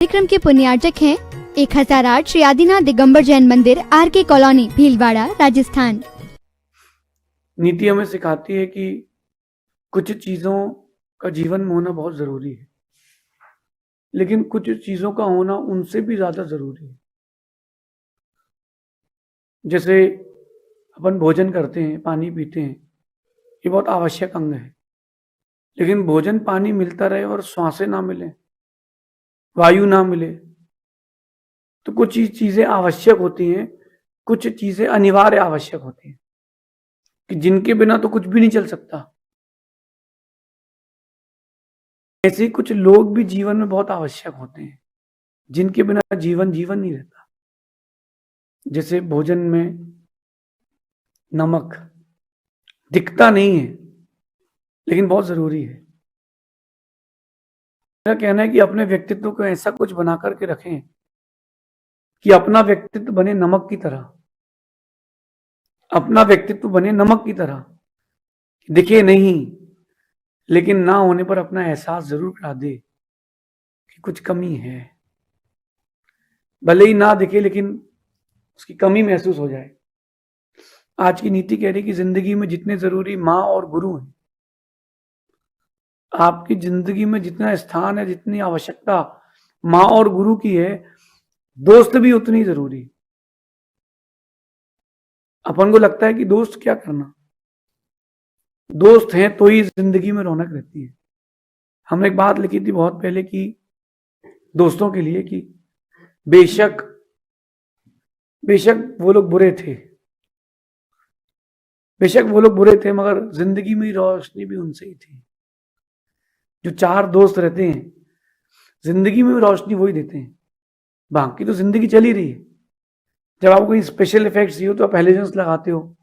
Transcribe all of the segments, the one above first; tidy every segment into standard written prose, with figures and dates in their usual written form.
कार्यक्रम के पुण्यार्चक हैं 1008 श्री आदिनाथ दिगंबर जैन मंदिर, RK कॉलोनी, भीलवाड़ा, राजस्थान। नीति हमें सिखाती है कि कुछ चीजों का जीवन में होना बहुत जरूरी है, लेकिन कुछ चीजों का होना उनसे भी ज्यादा जरूरी है। जैसे अपन भोजन करते हैं, पानी पीते हैं, ये बहुत आवश्यक अंग है, लेकिन भोजन पानी मिलता रहे और श्वासें ना मिले, वायु ना मिले, तो कुछ चीजें आवश्यक होती हैं, कुछ चीजें अनिवार्य आवश्यक होती हैं कि जिनके बिना तो कुछ भी नहीं चल सकता। ऐसे ही कुछ लोग भी जीवन में बहुत आवश्यक होते हैं, जिनके बिना जीवन नहीं रहता। जैसे भोजन में नमक दिखता नहीं है, लेकिन बहुत जरूरी है। मेरा कहना है कि अपने व्यक्तित्व को ऐसा कुछ बना करके रखें कि अपना व्यक्तित्व बने नमक की तरह, अपना व्यक्तित्व बने नमक की तरह, दिखे नहीं, लेकिन ना होने पर अपना एहसास जरूर करा दे कि कुछ कमी है। भले ही ना दिखे, लेकिन उसकी कमी महसूस हो जाए। आज की नीति कह रही कि जिंदगी में जितने जरूरी माँ और गुरु हैं, आपकी जिंदगी में जितना स्थान है, जितनी आवश्यकता माँ और गुरु की है, दोस्त भी उतनी जरूरी। अपन को लगता है कि दोस्त क्या करना, दोस्त हैं तो ही जिंदगी में रौनक रहती है। हमने एक बात लिखी थी बहुत पहले कि दोस्तों के लिए कि बेशक वो लोग बुरे थे, बेशक वो लोग बुरे थे, मगर जिंदगी में रोशनी भी उनसे ही थी। जो चार दोस्त रहते हैं, जिंदगी में भी रोशनी वही देते हैं। बाकी तो जिंदगी चल ही रही है। जब आपको कोई स्पेशल इफेक्ट्स चाहिए तो आप हेलोजन्स लगाते हो,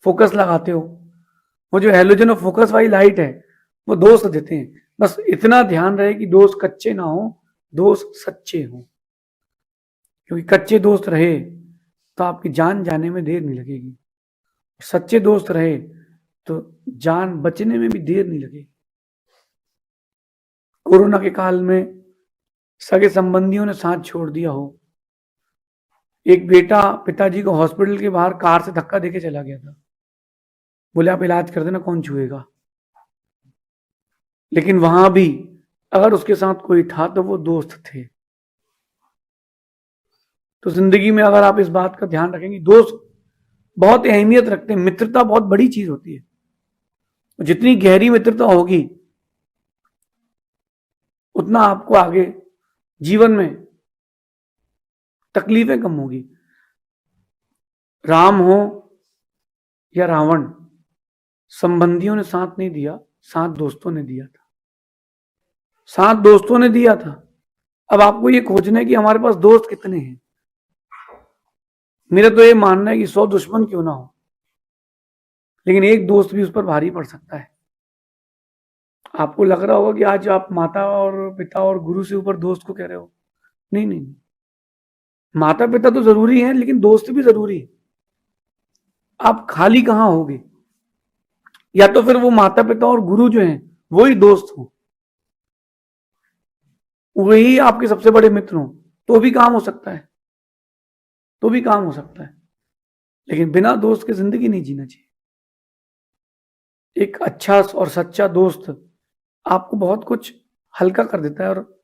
फोकस लगाते हो। वो जो हेलोजन और फोकस वाली लाइट है, वो दोस्त देते हैं। बस इतना ध्यान रहे कि दोस्त कच्चे ना हो, दोस्त सच्चे हो। क्योंकि कच्चे दोस्त रहे तो आपकी जान जाने में देर नहीं लगेगी, सच्चे दोस्त रहे तो जान बचने में भी देर नहीं लगेगी। कोरोना के काल में सगे संबंधियों ने साथ छोड़ दिया हो। एक बेटा पिताजी को हॉस्पिटल के बाहर कार से धक्का देके चला गया था, बोले आप इलाज कर देना, कौन छुएगा। लेकिन वहां भी अगर उसके साथ कोई था तो वो दोस्त थे। तो जिंदगी में अगर आप इस बात का ध्यान रखेंगे, दोस्त बहुत अहमियत रखते हैं। मित्रता बहुत बड़ी चीज होती है। जितनी गहरी मित्रता होगी, उतना आपको आगे जीवन में तकलीफें कम होगी। राम हो या रावण, संबंधियों ने साथ नहीं दिया, साथ दोस्तों ने दिया था, साथ दोस्तों ने दिया था। अब आपको ये खोजना है कि हमारे पास दोस्त कितने हैं। मेरा तो ये मानना है कि 100 दुश्मन क्यों ना हो, लेकिन एक दोस्त भी उस पर भारी पड़ सकता है। आपको लग रहा होगा कि आज आप माता और पिता और गुरु से ऊपर दोस्त को कह रहे हो। नहीं नहीं, माता पिता तो जरूरी है, लेकिन दोस्त भी जरूरी है। आप खाली कहां होगे, या तो फिर वो माता पिता और गुरु जो हैं वही दोस्त हो, वही आपके सबसे बड़े मित्र हो, तो भी काम हो सकता है, तो भी काम हो सकता है। लेकिन बिना दोस्त के जिंदगी नहीं जीना चाहिए। एक अच्छा और सच्चा दोस्त आपको बहुत कुछ हल्का कर देता है। और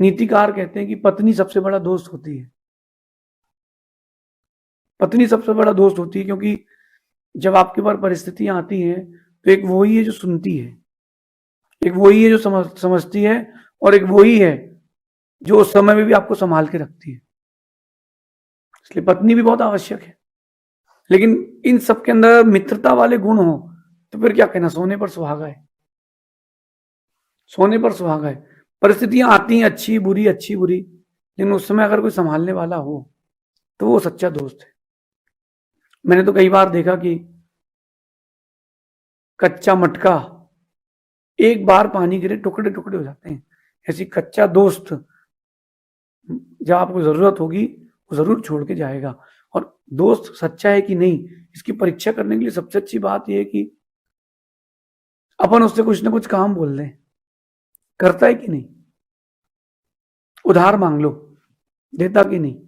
नीतिकार कहते हैं कि पत्नी सबसे बड़ा दोस्त होती है। पत्नी सबसे बड़ा दोस्त होती है, क्योंकि जब आपके पास परिस्थितियां आती हैं तो एक वही है जो सुनती है, एक वही है जो समझती है, और एक वही है जो उस समय में भी आपको संभाल के रखती है। इसलिए पत्नी भी बहुत आवश्यक है। लेकिन इन सबके अंदर मित्रता वाले गुण हो तो फिर क्या कहना, सोने पर सुहागा है, सोने पर सुहागा है। परिस्थितियां आती हैं अच्छी बुरी, अच्छी बुरी, लेकिन उस समय अगर कोई संभालने वाला हो तो वो सच्चा दोस्त है। मैंने तो कई बार देखा कि कच्चा मटका एक बार पानी गिरे टुकड़े टुकड़े हो जाते हैं। ऐसी कच्चा दोस्त जब आपको जरूरत होगी वो जरूर छोड़ के जाएगा। और दोस्त सच्चा है कि नहीं, इसकी परीक्षा करने के लिए सबसे अच्छी बात यह है कि अपन उससे कुछ ना कुछ काम बोल दें, करता है कि नहीं। उधार मांग लो, देता कि नहीं?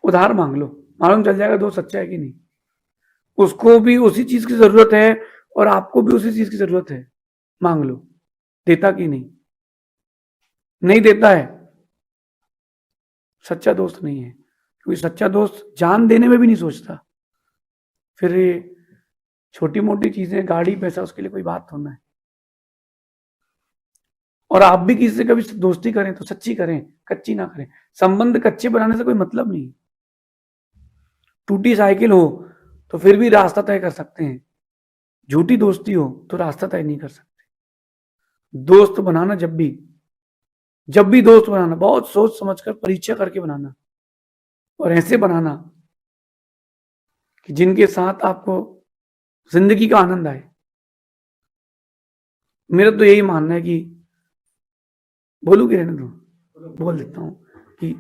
उधार मांग लो, मालूम चल जाएगा दोस्त सच्चा है कि नहीं। उसको भी उसी चीज की जरूरत है और आपको भी उसी चीज की जरूरत है, मांग लो, देता कि नहीं? नहीं देता है, सच्चा दोस्त नहीं है, क्योंकि सच्चा दोस्त जान देने में भी नहीं सोचता। फिर ये छोटी मोटी चीजें, गाड़ी, पैसा, उसके लिए कोई बात होना है। और आप भी किसी से कभी दोस्ती करें तो सच्ची करें, कच्ची ना करें। संबंध कच्चे बनाने से कोई मतलब नहीं। टूटी साइकिल हो तो फिर भी रास्ता तय कर सकते हैं, झूठी दोस्ती हो तो रास्ता तय नहीं कर सकते। दोस्त बनाना जब भी दोस्त बनाना, बहुत सोच समझकर, परीक्षा करके बनाना, और ऐसे बनाना कि जिनके साथ आपको जिंदगी का आनंद आए। मेरा तो यही मानना है कि, बोलूं कि रहने दो, बोल देता हूं कि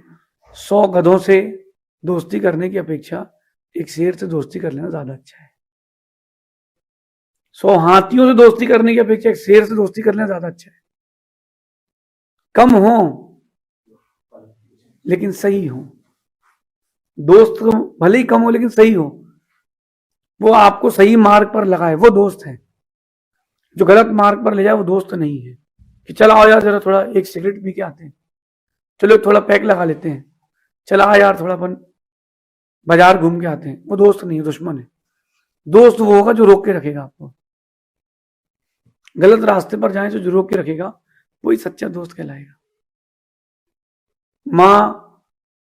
100 गधों से दोस्ती करने की अपेक्षा एक शेर से दोस्ती कर लेना ज्यादा अच्छा है। 100 हाथियों से दोस्ती करने की अपेक्षा एक शेर से दोस्ती कर लेना ज्यादा अच्छा है। कम हो लेकिन सही हो, दोस्त भले ही कम हो लेकिन सही हो, वो आपको सही मार्ग पर लगाए, वो दोस्त है। जो गलत मार्ग पर ले जाए वो दोस्त नहीं है। कि चला आओ यार जरा थोड़ा एक सिगरेट पी के आते हैं, चलो थोड़ा पैक लगा लेते हैं, चला आ यार थोड़ा अपन बाजार घूम के आते हैं, वो दोस्त नहीं है, दुश्मन है। दोस्त वो होगा जो रोक के रखेगा आपको, गलत रास्ते पर जाए तो जो रोक के रखेगा वही सच्चा दोस्त कहलाएगा। माँ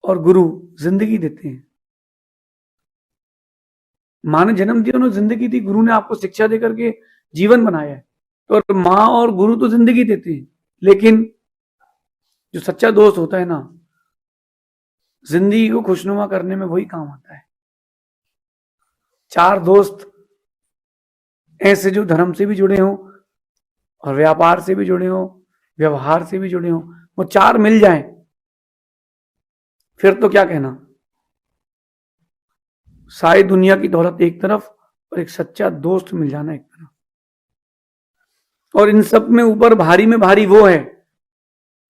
और गुरु जिंदगी देते हैं। माँ ने जन्म दिया, उन्होंने जिंदगी दी, गुरु ने आपको शिक्षा देकर के जीवन बनाया है। तो माँ और गुरु तो जिंदगी देते हैं, लेकिन जो सच्चा दोस्त होता है ना, जिंदगी को खुशनुमा करने में वही काम आता है। 4 दोस्त ऐसे जो धर्म से भी जुड़े हों और व्यापार से भी जुड़े हों, व्यवहार से भी जुड़े हों, वो 4 मिल जाएं, फिर तो क्या कहना। सारी दुनिया की दौलत एक तरफ और एक सच्चा दोस्त मिल जाना एक तरफ, और इन सब में ऊपर भारी में भारी वो है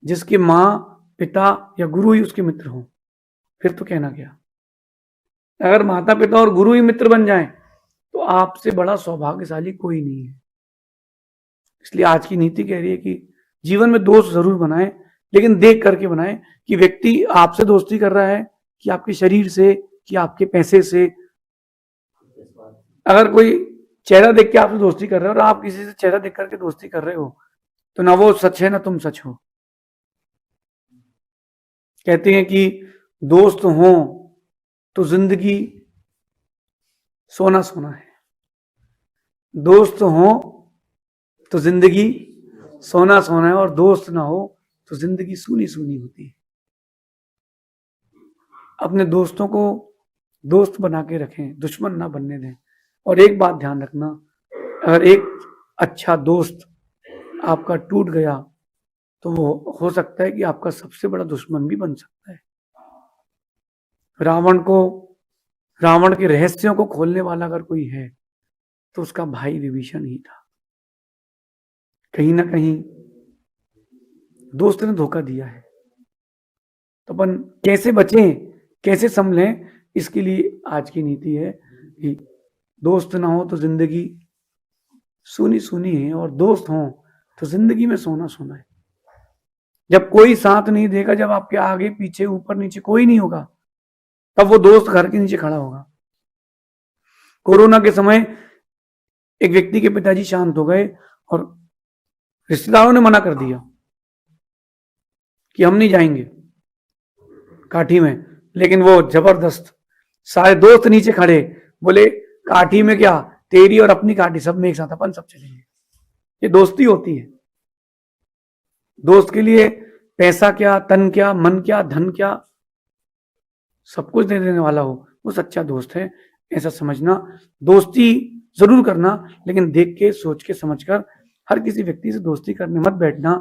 जिसके माँ, पिता या गुरु ही उसके मित्र हो, फिर तो कहना क्या। अगर माता पिता और गुरु ही मित्र बन जाएं तो आपसे बड़ा सौभाग्यशाली कोई नहीं है। इसलिए आज की नीति कह रही है कि जीवन में दोस्त जरूर बनाएं, लेकिन देख करके बनाएं कि व्यक्ति आपसे दोस्ती कर रहा है कि आपके शरीर से, कि आपके पैसे से। अगर कोई चेहरा देख के आपसे दोस्ती कर रहे हो और आप किसी से चेहरा देख करके दोस्ती कर रहे हो, तो ना वो सच है ना तुम सच हो। कहते हैं कि दोस्त हो तो जिंदगी सोना सोना है, दोस्त हो तो जिंदगी सोना सोना है, और दोस्त ना हो तो जिंदगी सूनी सूनी होती है। अपने दोस्तों को दोस्त बना के रखें, दुश्मन ना बनने दें। और एक बात ध्यान रखना, अगर एक अच्छा दोस्त आपका टूट गया तो वो हो सकता है कि आपका सबसे बड़ा दुश्मन भी बन सकता है। रावण के रहस्यों को खोलने वाला अगर कोई है तो उसका भाई विभीषण ही था। कहीं ना कहीं दोस्त ने धोखा दिया है, तो अपन कैसे बचें, कैसे संभलें, इसके लिए आज की नीति है कि दोस्त ना हो तो जिंदगी सूनी सूनी है, और दोस्त हो तो जिंदगी में सोना सोना है। जब कोई साथ नहीं देगा, जब आपके आगे पीछे ऊपर नीचे कोई नहीं होगा, तब वो दोस्त घर के नीचे खड़ा होगा। कोरोना के समय एक व्यक्ति के पिताजी शांत हो गए और रिश्तेदारों ने मना कर दिया कि हम नहीं जाएंगे काठी में, लेकिन वो जबरदस्त, सारे दोस्त नीचे खड़े, बोले काठी में क्या, तेरी और अपनी काठी सब में एक साथ, अपन सब चलेंगे। ये दोस्ती होती है। दोस्त के लिए पैसा क्या, तन क्या, मन क्या, धन क्या, सब कुछ दे देने वाला हो, वो सच्चा दोस्त है, ऐसा समझना। दोस्ती जरूर करना, लेकिन देख के, सोच के, समझ कर। हर किसी व्यक्ति से दोस्ती करने मत बैठना,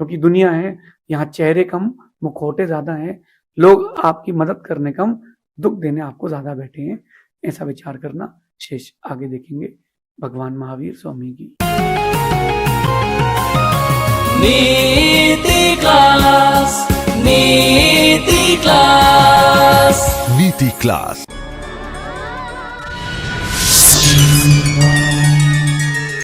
क्योंकि दुनिया है, यहाँ चेहरे कम मुखौटे ज्यादा हैं, लोग आपकी मदद करने कम, दुख देने आपको ज्यादा बैठे हैं। ऐसा विचार करना। शेष आगे देखेंगे। भगवान महावीर स्वामी की नीति का multi-class